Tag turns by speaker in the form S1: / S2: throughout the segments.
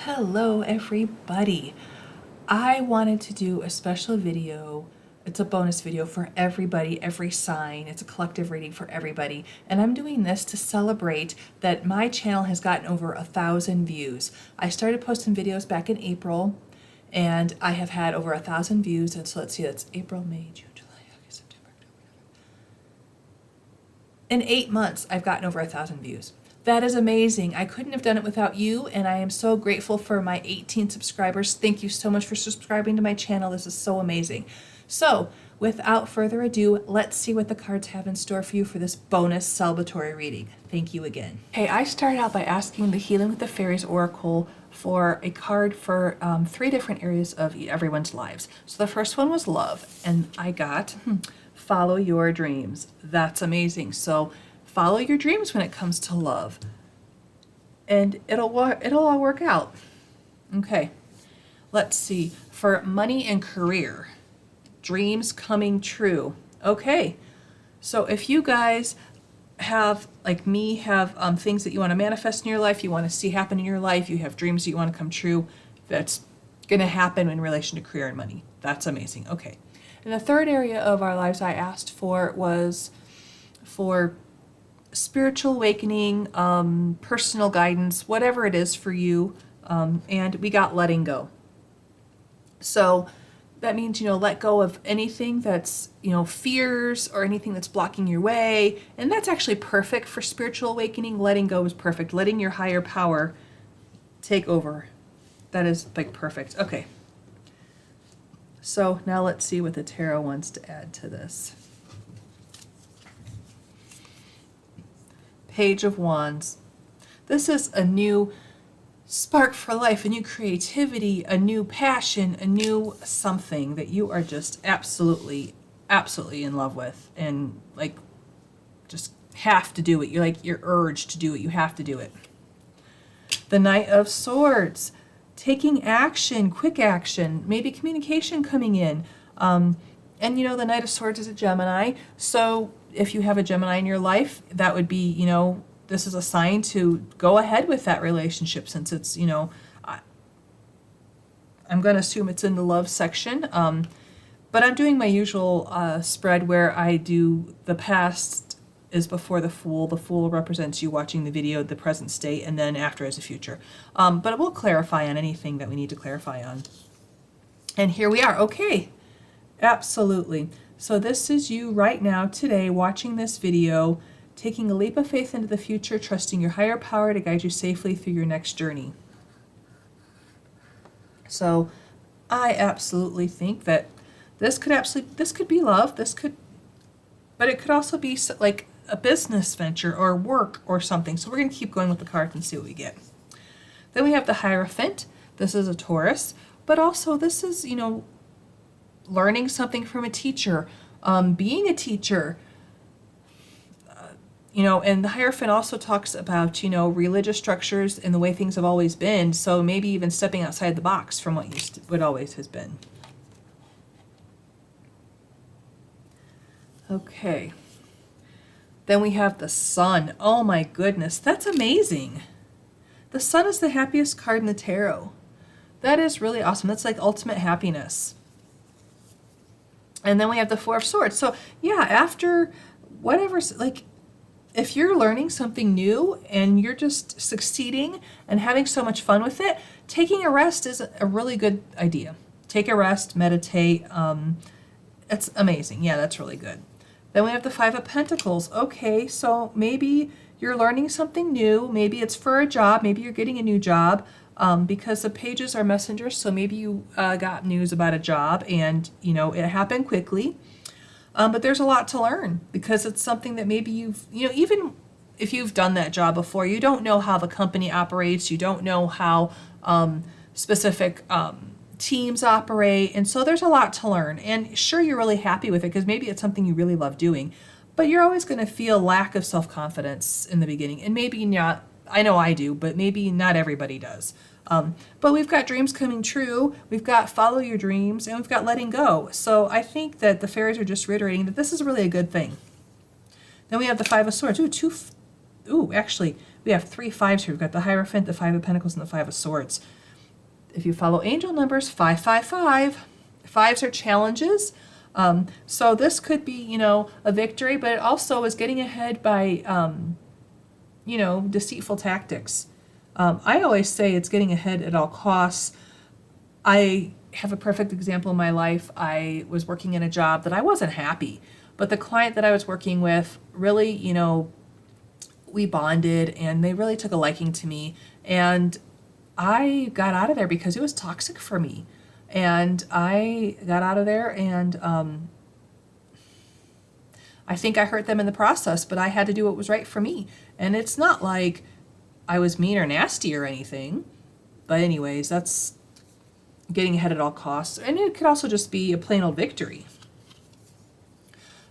S1: Hello everybody. I wanted to do a special video. It's a bonus video for everybody, every sign. It's a collective reading for everybody. And I'm doing this to celebrate that my channel has gotten over 1,000 views. I started posting videos back in April and I have had over 1,000 views. And so let's see, that's April, May, June, July, August, September, October, November. In 8 months, I've gotten over 1,000 views. That is amazing. I couldn't have done it without you, and I am so grateful for my 18 subscribers. Thank you so much for subscribing to my channel. This is so amazing. So, without further ado, let's see what the cards have in store for you for this bonus celebratory reading. Thank you again. Okay, I started out by asking the Healing with the Fairies Oracle for a card for 3 different areas of everyone's lives. So the first one was love, and I got follow your dreams. That's amazing. So follow your dreams when it comes to love, and it'll all work out. Okay, let's see. For money and career, dreams coming true. Okay, so if you guys have, like me, have things that you want to manifest in your life, you want to see happen in your life, you have dreams that you want to come true, that's going to happen in relation to career and money. That's amazing. Okay, and the third area of our lives I asked for was for spiritual awakening, personal guidance, whatever it is for you, and we got letting go. So that means, let go of anything that's, fears or anything that's blocking your way, and that's actually perfect for spiritual awakening. Letting go is perfect. Letting your higher power take over. That is like perfect. Okay. So now let's see what the tarot wants to add to this. Page of Wands. This is a new spark for life, a new creativity, a new passion, a new something that you are just absolutely in love with, and like just have to do it. You're urged to do it. You have to do it. The Knight of Swords. Taking action, quick action, maybe communication coming in. And the Knight of Swords is a Gemini, so if you have a Gemini in your life, that would be, this is a sign to go ahead with that relationship, since it's, I'm going to assume it's in the love section. But I'm doing my usual spread where I do the past is before the Fool. The Fool represents you watching the video, the present state, and then after is the future. But it will clarify on anything that we need to clarify on. And here we are. Okay. Absolutely. So this is you right now, today, watching this video, taking a leap of faith into the future, trusting your higher power to guide you safely through your next journey. So I absolutely think that this could be love, but it could also be like a business venture or work or something. So we're going to keep going with the cards and see what we get. Then we have the Hierophant. This is a Taurus, but also this is, learning something from a teacher, being a teacher, and the Hierophant also talks about, religious structures and the way things have always been. So maybe even stepping outside the box from what always has been. Okay. Then we have the Sun. Oh my goodness, that's amazing. The Sun is the happiest card in the tarot. That is really awesome. That's like ultimate happiness. And then we have the Four of Swords. So yeah, after whatever, like if you're learning something new and you're just succeeding and having so much fun with it, taking a rest is a really good idea. Take a rest, meditate. It's amazing. Yeah, that's really good. Then we have the Five of Pentacles. Okay, so maybe you're learning something new. Maybe it's for a job. Maybe you're getting a new job. Because the pages are messengers, so maybe you got news about a job and, it happened quickly. But there's a lot to learn because it's something that maybe even if you've done that job before, you don't know how the company operates, you don't know how specific teams operate, and so there's a lot to learn. And sure, you're really happy with it because maybe it's something you really love doing, but you're always going to feel lack of self-confidence in the beginning, and maybe not. I know I do, but maybe not everybody does. But we've got dreams coming true, we've got follow your dreams, and we've got letting go. So I think that the fairies are just reiterating that this is really a good thing. Then we have the Five of Swords. Actually, we have 3 fives here. We've got the Hierophant, the Five of Pentacles, and the Five of Swords. If you follow angel numbers, 555. Fives are challenges. So this could be, a victory, but it also is getting ahead by, deceitful tactics. I always say it's getting ahead at all costs. I have a perfect example in my life. I was working in a job that I wasn't happy, but the client that I was working with really, we bonded and they really took a liking to me. And I got out of there because it was toxic for me. And I got out of there and I think I hurt them in the process, but I had to do what was right for me. And it's not like I was mean or nasty or anything. But anyways, that's getting ahead at all costs. And it could also just be a plain old victory.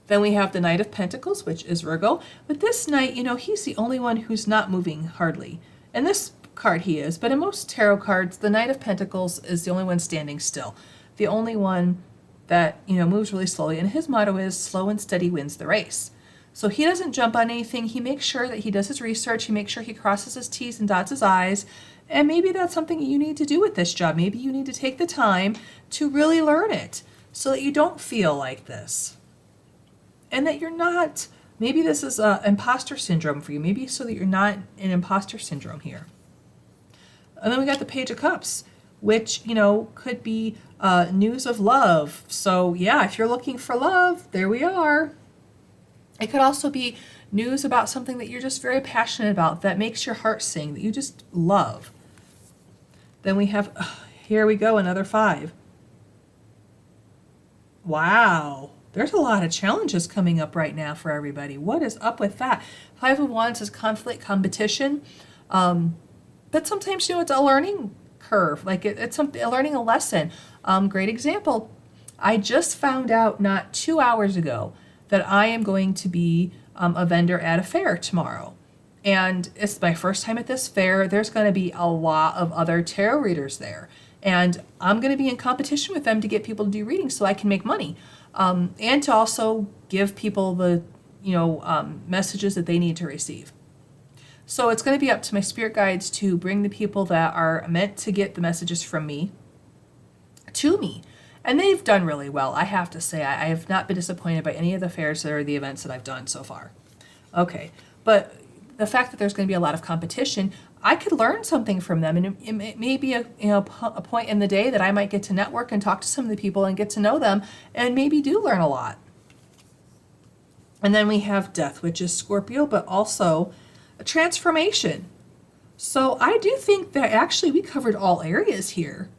S1: Then we have the Knight of Pentacles, which is Virgo. But this Knight, he's the only one who's not moving hardly. And this card he is, but in most tarot cards, the Knight of Pentacles is the only one standing still. The only one that, moves really slowly. And his motto is slow and steady wins the race. So he doesn't jump on anything. He makes sure that he does his research. He makes sure he crosses his T's and dots his I's. And maybe that's something you need to do with this job. Maybe you need to take the time to really learn it so that you don't feel like this. And that you're not, maybe this is imposter syndrome for you. Maybe so that you're not in imposter syndrome here. And then we got the Page of Cups, which, could be news of love. So yeah, if you're looking for love, there we are. It could also be news about something that you're just very passionate about, that makes your heart sing, that you just love. Then we have, here we go, another 5. Wow. There's a lot of challenges coming up right now for everybody. What is up with that? 5 of Wands is conflict, competition. But sometimes, it's a learning curve. Like it's learning a lesson. Great example. I just found out not 2 hours ago that I am going to be a vendor at a fair tomorrow. And it's my first time at this fair. There's going to be a lot of other tarot readers there. And I'm going to be in competition with them to get people to do readings so I can make money. And to also give people the, messages that they need to receive. So it's going to be up to my spirit guides to bring the people that are meant to get the messages from me to me. And they've done really well. I have to say, I have not been disappointed by any of the fairs or the events that I've done so far. Okay, but the fact that there's going to be a lot of competition, I could learn something from them, and it may be a point in the day that I might get to network and talk to some of the people and get to know them, and maybe do learn a lot. And then we have Death, which is Scorpio, but also a transformation. So I do think that actually we covered all areas here.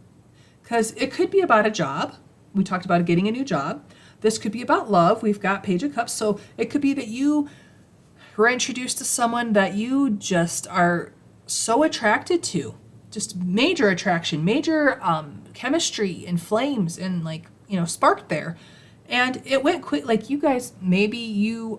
S1: Because it could be about a job. We talked about getting a new job. This could be about love. We've got Page of Cups. So it could be that you were introduced to someone that you just are so attracted to. Just major attraction, major chemistry and flames and sparked there. And it went quick. Like you guys, maybe you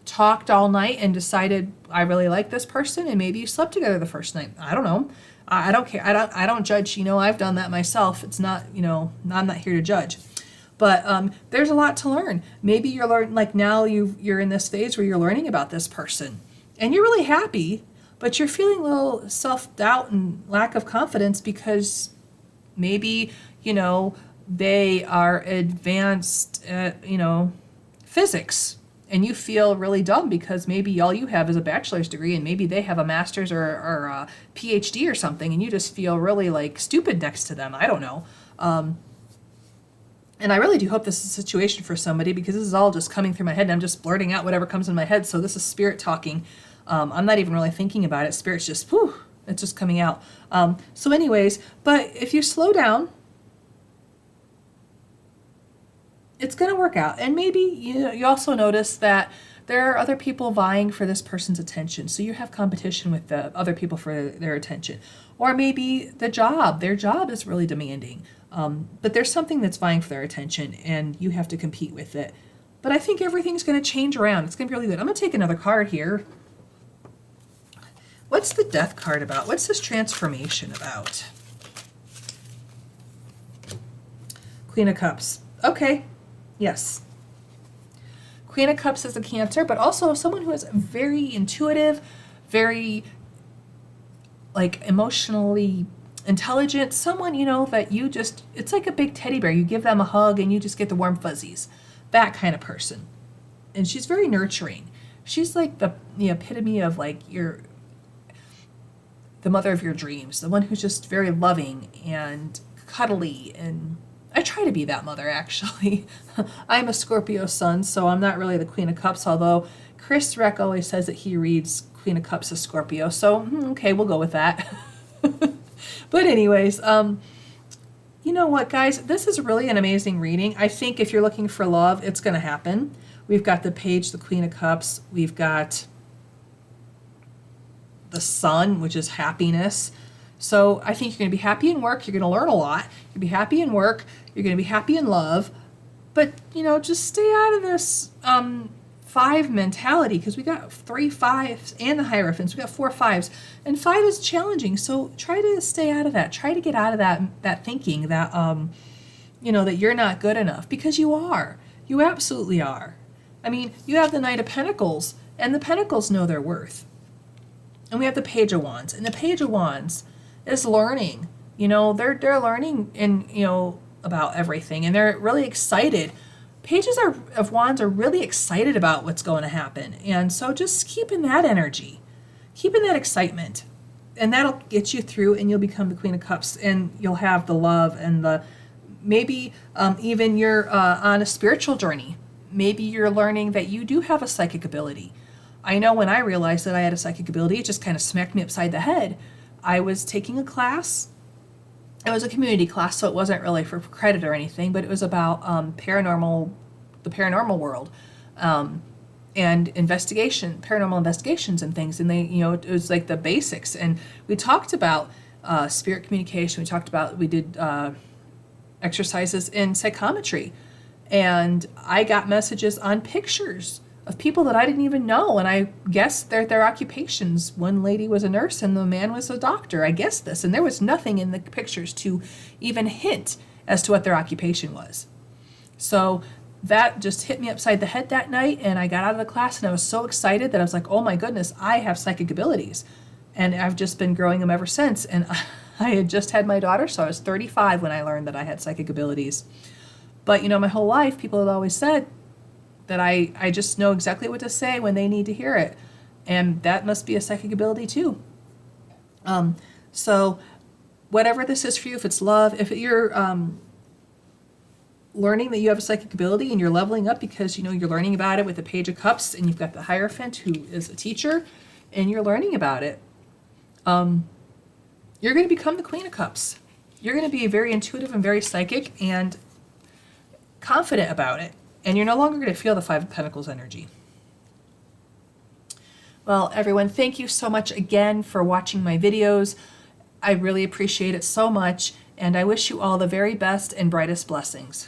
S1: talked all night and decided, I really like this person. And maybe you slept together the first night. I don't know. I don't care. I don't judge. I've done that myself. It's not, I'm not here to judge. But there's a lot to learn. Maybe you're learning, like now you're in this phase where you're learning about this person. And you're really happy, but you're feeling a little self-doubt and lack of confidence because maybe, they are advanced at, physics. And you feel really dumb because maybe all you have is a bachelor's degree and maybe they have a master's or a PhD or something, and you just feel really stupid next to them. I don't know. And I really do hope this is a situation for somebody because this is all just coming through my head and I'm just blurting out whatever comes in my head. So this is spirit talking. I'm not even really thinking about it. Spirit's just, it's just coming out. So anyways, but if you slow down, it's going to work out. And maybe you also notice that there are other people vying for this person's attention. So you have competition with the other people for their attention. Or maybe their job is really demanding. But there's something that's vying for their attention and you have to compete with it. But I think everything's going to change around. It's going to be really good. I'm going to take another card here. What's the Death card about? What's this transformation about? Queen of Cups. Okay. Yes. Queen of Cups is a Cancer, but also someone who is very intuitive, very emotionally intelligent, someone, you know, that you just, it's like a big teddy bear. You give them a hug and you just get the warm fuzzies. That kind of person. And she's very nurturing. She's like the epitome of like the mother of your dreams, the one who's just very loving and cuddly. And I try to be that mother, actually. I'm a Scorpio sun, so I'm not really the Queen of Cups, although Chris Reck always says that he reads Queen of Cups as Scorpio, so okay, we'll go with that. But anyways, you know what, guys? This is really an amazing reading. I think if you're looking for love, it's going to happen. We've got the Page, the Queen of Cups. We've got the Sun, which is happiness. So I think you're going to be happy in work. You're going to learn a lot. You're going to be happy in work. You're going to be happy in love. But, you know, just stay out of this 5 mentality, because we got 3 5s and the Hierophants. We got 4 5s. And 5 is challenging. So try to stay out of that. Try to get out of that thinking that, you know, that you're not good enough, because you are. You absolutely are. I mean, you have the Knight of Pentacles, and the Pentacles know their worth. And we have the Page of Wands, and the Page of Wands is learning. You know, they're learning and, you know, about everything, and they're really excited. Pages of Wands are really excited about what's going to happen. And so just keep in that energy, keep in that excitement, and that'll get you through, and you'll become the Queen of Cups, and you'll have the love and the, maybe even you're on a spiritual journey. Maybe you're learning that you do have a psychic ability. I know when I realized that I had a psychic ability, it just kind of smacked me upside the head. I was taking a class. It was a community class, so it wasn't really for credit or anything, but it was about the paranormal world, and paranormal investigations and things. And they, you know, it was like the basics. And we talked about spirit communication. We did exercises in psychometry. And I got messages on pictures of people that I didn't even know, and I guessed their occupations. One lady was a nurse and the man was a doctor. I guessed this, and there was nothing in the pictures to even hint as to what their occupation was. So that just hit me upside the head that night, and I got out of the class and I was so excited that I was like, oh my goodness, I have psychic abilities. And I've just been growing them ever since. And I had just had my daughter, so I was 35 when I learned that I had psychic abilities. But, you know, my whole life, people had always said that I just know exactly what to say when they need to hear it. And that must be a psychic ability too. So whatever this is for you, if it's love, if you're learning that you have a psychic ability and you're leveling up because, you know, you're learning about it with the Page of Cups, and you've got the Hierophant who is a teacher, and you're learning about it, you're going to become the Queen of Cups. You're going to be very intuitive and very psychic and confident about it. And you're no longer going to feel the 5 of Pentacles energy. Well, everyone, thank you so much again for watching my videos. I really appreciate it so much, and I wish you all the very best and brightest blessings.